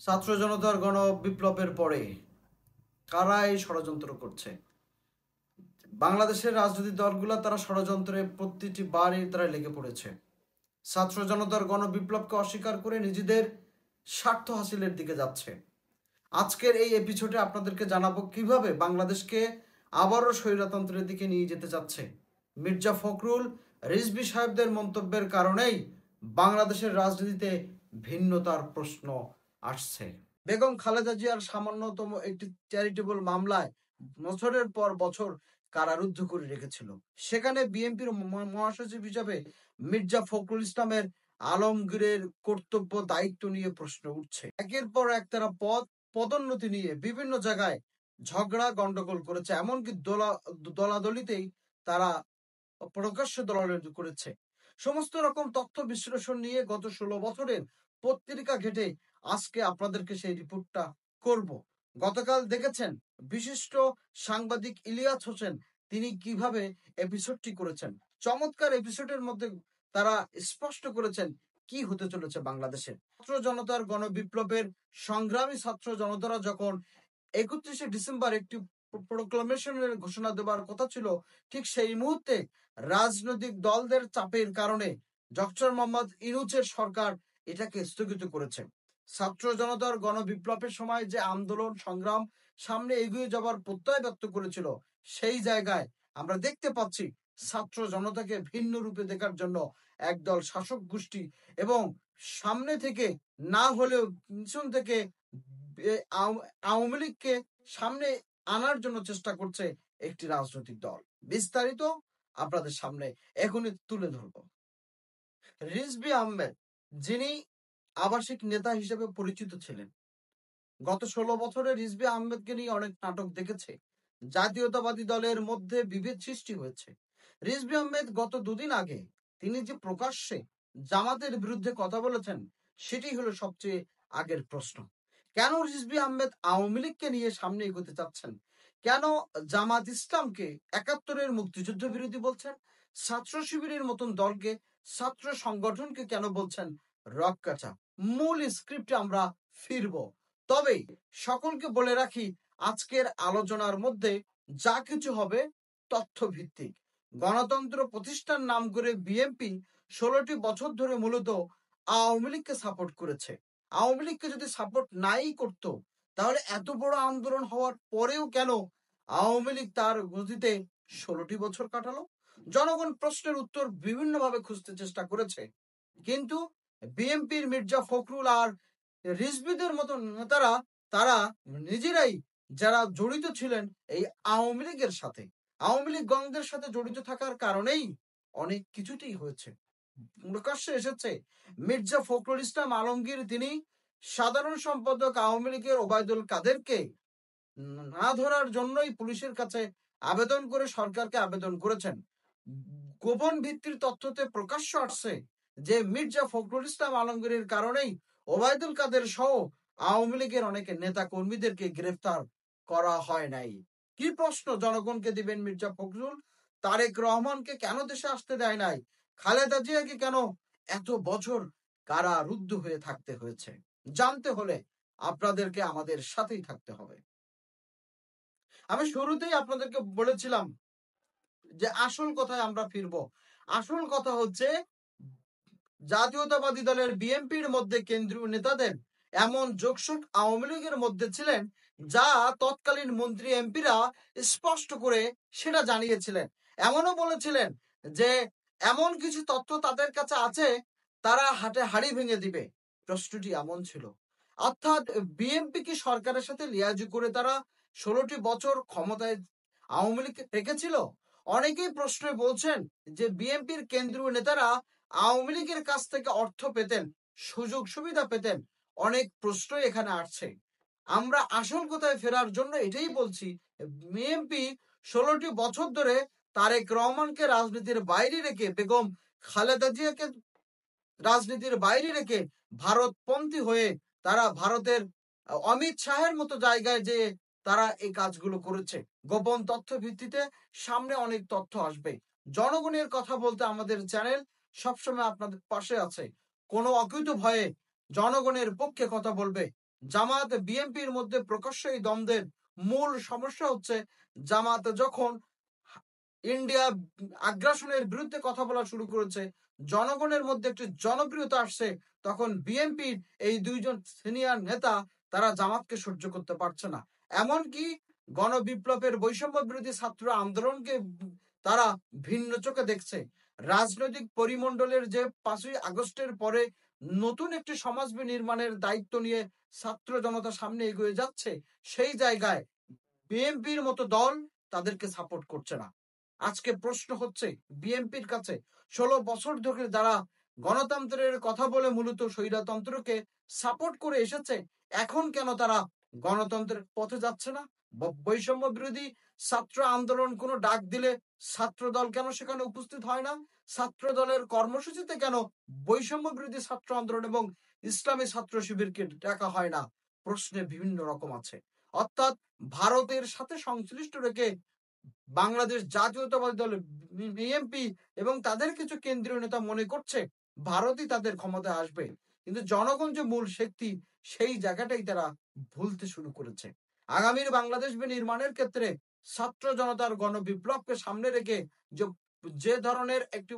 ছাত্র জনতার গণ বিপ্লবের পরে কারা এই ষড়যন্ত্র করছে? বাংলাদেশের রাজনৈতিক দলগুলো তারা ষড়যন্ত্রে প্রতিটি বারই তারা লেগে পড়েছে। ছাত্র জনতার গণ বিপ্লবকে অস্বীকার করে নিজেদের স্বার্থ হাসিলের দিকে যাচ্ছে। আজকের এই এপিসোডে আপনাদেরকে জানাবো কিভাবে বাংলাদেশকে আবারও স্বৈরতন্ত্রের দিকে নিয়ে যেতে যাচ্ছে। মির্জা ফখরুল, রিজভী সাহেবদের মন্তব্যের কারণেই বাংলাদেশের রাজনীতিতে ভিন্নতার প্রশ্ন আসছে। বেগম খালেদা জিয়ার সামান্যতম একটি চ্যারিটেবল মামলায় বছরের পর বছর কারারুদ্ধ করে রেখেছিল। সেখানে বিএনপির মহাসচিব হিসাবে মির্জা ফখরুল ইসলামের আলমগীরের কর্তব্য দায়িত্ব নিয়ে প্রশ্ন উঠছে। একের পর এক তারা পদোন্নতি নিয়ে বিভিন্ন জায়গায় ঝগড়া গন্ডগোল করেছে, এমনকি দলাদলিতেই তারা প্রকাশ্য দলাদলি করেছে। সমস্ত রকম তথ্য বিশ্লেষণ নিয়ে গত 16 বছরের পত্রিকা ঘেটে আজকে আপনাদেরকে সেই রিপোর্টটা করব। গতকাল দেখেছেন বিশিষ্ট সাংবাদিক ইলিয়াস হোসেন তিনি কিভাবে এপিসোডটি করেছেন। চমৎকার এপিসোডের মধ্যে তারা স্পষ্ট করেছেন কি হতে চলেছে বাংলাদেশে। ছাত্র জনতার গণবিপ্লবের সংগ্রামী ছাত্র জনতারা যখন 31শে ডিসেম্বর একটি প্রোক্লামেশনের ঘোষণা দেওয়ার কথা ছিল, ঠিক সেই মুহূর্তে রাজনৈতিক দলদের চাপের কারণে ডক্টর মোহাম্মদ ইউনূসের সরকার এটাকে স্থগিত করেছে। ছাত্র জনতার গণবিপ্লবের সময় যে আন্দোলন সংগ্রাম সামনে এগিয়ে যাবার প্রত্যয় ব্যক্ত করেছিল, সেই জায়গায় আমরা দেখতে পাচ্ছি ছাত্র জনতাকে ভিন্ন রূপে দেখার জন্য একদল শাসক গোষ্ঠী এবং সামনে থেকে না হলেও পিছন থেকে আওয়ামী লীগকে সামনে আনার জন্য চেষ্টা করছে একটি রাজনৈতিক দল। বিস্তারিত আপনাদের সামনে এখনই তুলে ধরব। রিজভী আহমেদ, যিনি আবাসিক নেতা হিসেবে পরিচিত ছিলেন, গত 16 বছরে রিজভী আহমেদকে নিয়ে অনেক নাটক দেখেছে। জাতীয়তাবাদী দলের মধ্যে বিভেদ সৃষ্টি হয়েছে। রিজভী আহমেদ গত দুদিন আগে তিনি যে প্রকাশ্যে জামাতের বিরুদ্ধে কথা বলেছেন, সেটি হলো সবচেয়ে আগের প্রশ্ন। কেন রিজভী আহমেদ আওয়ামী লীগকে নিয়ে সামনে এগোতে চাচ্ছেন? কেন জামাত ইসলামকে 71-এর মুক্তিযুদ্ধ বিরোধী বলছেন? ছাত্র শিবিরের মতন দলকে, ছাত্র সংগঠনকে কেন বলছেন রক্কাচা? মূল স্ক্রিপ্টে আমরা ফিরব। তবে সকলকে বলে রাখি, আজকের আলোচনার মধ্যে যা কিছু হবে তথ্য ভিত্তিক। গণতন্ত্র প্রতিষ্ঠার নাম করে বিএনপি 16টি বছর ধরে মূলত আওয়ামী লীগকে সাপোর্ট করেছে। আওয়ামী লীগকে যদি সাপোর্ট নাই করত, তাহলে এত বড় আন্দোলন হওয়ার পরেও কেন আওয়ামী লীগ তার গতিতে 16টি বছর কাটালো? জনগণ প্রশ্নের উত্তর বিভিন্নভাবে খুঁজতে চেষ্টা করেছে, কিন্তু বিএনপির মির্জা ফখরুল আর রিজভীদের মতো নেতারা তারা নিজেরাই যারা জড়িত ছিলেন এই আওয়ামী লীগের সাথে, আওয়ামী লীগ গণদের সাথে জড়িত থাকার কারণেই অনেক কিছুতেই হয়েছে। প্রকাশ্যে এসেছে মির্জা ফখরুল ইসলাম আলমগীর, তিনি সাধারণ সম্পাদক আওয়ামী লীগের ওবায়দুল কাদেরকে না ধরার জন্যই পুলিশের কাছে আবেদন করে সরকারকে আবেদন করেছেন। গোপন ভিত্তির তথ্যতে প্রকাশ্য আসছে যে মির্জা ফখরুল ইসলাম আলমগীরের কারণেই ওবায়দুল কাদের সহ আওয়ামী লীগের অনেক নেতা কর্মীদেরকে গ্রেফতার করা হয় নাই। কি প্রশ্ন জনগণকে দিবেন মির্জা ফখরুল? তারেক রহমানকে কেন দেশে আসতে দেয় নাই? খালেদা জিয়াকে কেন এত বছর কারারুদ্ধ হয়ে থাকতে হয়েছে? জানতে হলে আপনাদেরকে আমাদের সাথেই থাকতে হবে। আমি শুরুতেই আপনাদেরকে বলেছিলাম যে আসল কথায় আমরা ফিরব। আসল কথা হচ্ছে জাতীয়তাবাদী দলের বিএনপির মধ্যে কেন্দ্রীয় নেতাদের এমন যোগসূত্র আওয়ামী লীগের মধ্যে ছিলেন, যা তৎকালীন মন্ত্রী এমপিরা স্পষ্ট করে সেটা জানিয়েছিলেন। এমনও বলেছিলেন যে এমন কিছু তথ্য তাদের কাছে আছে, তারা হাটে হাড়ি ভেঙে দিবে। প্রশ্নটি এমন ছিল, অর্থাৎ বিএনপি কি সরকারের সাথে লিয়াজু করে তারা 16টি বছর ক্ষমতায় আওয়ামী লীগ রেখেছিল? অনেকেই প্রশ্নে বলছেন যে বিএনপির কেন্দ্রীয় নেতারা আওয়ামী লীগের কাছ থেকে অর্থ পেতেন, সুযোগ সুবিধা পেতেন। অনেক প্রশ্ন এখানে আসছে। আমরা আসল কথায় ফেরার জন্য এটাই বলছি, বিএনপি 16টি বছর ধরে তারেক রহমানকে রাজনীতির বাইরে রেখে, বেগম খালেদা জিয়াকে রাজনীতির বাইরে রেখে ভারতপন্থী হয়ে তারা ভারতের অমিত শাহের মতো জায়গায় যে তারা এই কাজগুলো করেছে। গোপন তথ্য ভিত্তিতে সামনে অনেক তথ্য আসবে। জনগণের কথা বলতে আমাদের চ্যানেল সবসময় আপনাদের পাশে আছে। কোনো অকুত ভয়ে জনগণের পক্ষে কথা বলবে। জামাত বিএনপির মধ্যে প্রকাশ্য এই দ্বন্দ্বের মূল সমস্যা হচ্ছে জামাত যখন ইন্ডিয়া আগ্রাসনের বিরুদ্ধে কথা বলা শুরু করেছে, জনগণের মধ্যে একটি জনপ্রিয়তা আসছে, তখন বিএনপির এই দুইজন সিনিয়র নেতা তারা জামাতকে সহ্য করতে পারছে না। এমনকি গণবিপ্লবের বৈষম্য বিরোধী ছাত্র আন্দোলনকে তারা ভিন্ন চোখে দেখছে। রাজনৈতিক পরিমণ্ডলের যে 5ই আগস্টের পরে নতুন একটি সমাজ নির্মাণের দায়িত্ব নিয়ে ছাত্র জনতা সামনে এগিয়ে যাচ্ছে, সেই জায়গায় বিএনপির মতো দল তাদেরকে সাপোর্ট করছে না। আজকে প্রশ্ন হচ্ছে বিএনপির কাছে 16 বছর ধরে যারা গণতন্ত্রের কথা বলে মূলত স্বৈরতন্ত্রকে সাপোর্ট করে এসেছে, এখন কেন তারা গণতন্ত্রের পথে যাচ্ছে না? বৈষম্য বিরোধী ছাত্র আন্দোলন কোনো ডাক দিলে ছাত্র দল কেন সেখানে উপস্থিত হয় না? ছাত্র দলের কর্মসূচিতে কেন বৈষম্য বিরোধী ছাত্র আন্দোলন এবং ইসলামী ছাত্র শিবিরকে ডাকা হয় না? প্রশ্নে বিভিন্ন রকম আছে। অর্থাৎ ভারতের সাথে সংশ্লিষ্ট রেখে বাংলাদেশ জাতীয়তাবাদী দল বিএনপি এবং তাদের কিছু কেন্দ্রীয় নেতা মনে করছে ভারতই তাদের ক্ষমতায় আসবে, কিন্তু জনগণ যে মূল শক্তি সেই জায়গাটাই তারা ভুলতে শুরু করেছে। আগামীর বাংলাদেশ নির্মাণের ক্ষেত্রে ছাত্র জনতার গণবিপ্লবকে সামনে রেখে যে ধরনের একটি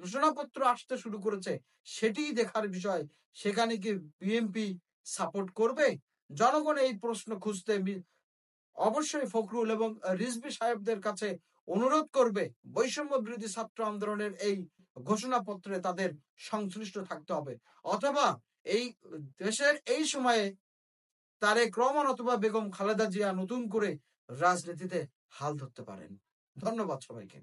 ঘোষণাপত্র আসতে শুরু করেছে সেটিই দেখার বিষয়। সেখানে কি বিএনপি সাপোর্ট করবে? জনগণ এই প্রশ্ন খুঁজতে অবশ্যই ফখরুল এবং রিজভী সাহেবদের কাছে অনুরোধ করবে বৈষম্য বিরোধী ছাত্র আন্দোলনের এই ঘোষণাপত্রে তাদের সংশ্লিষ্ট থাকতে হবে, অথবা এই দেশের এই সময়ে তারেক রহমান অথবা বেগম খালেদা জিয়া নতুন করে রাজনীতিতে হাল ধরতে পারেন। ধন্যবাদ সবাইকে।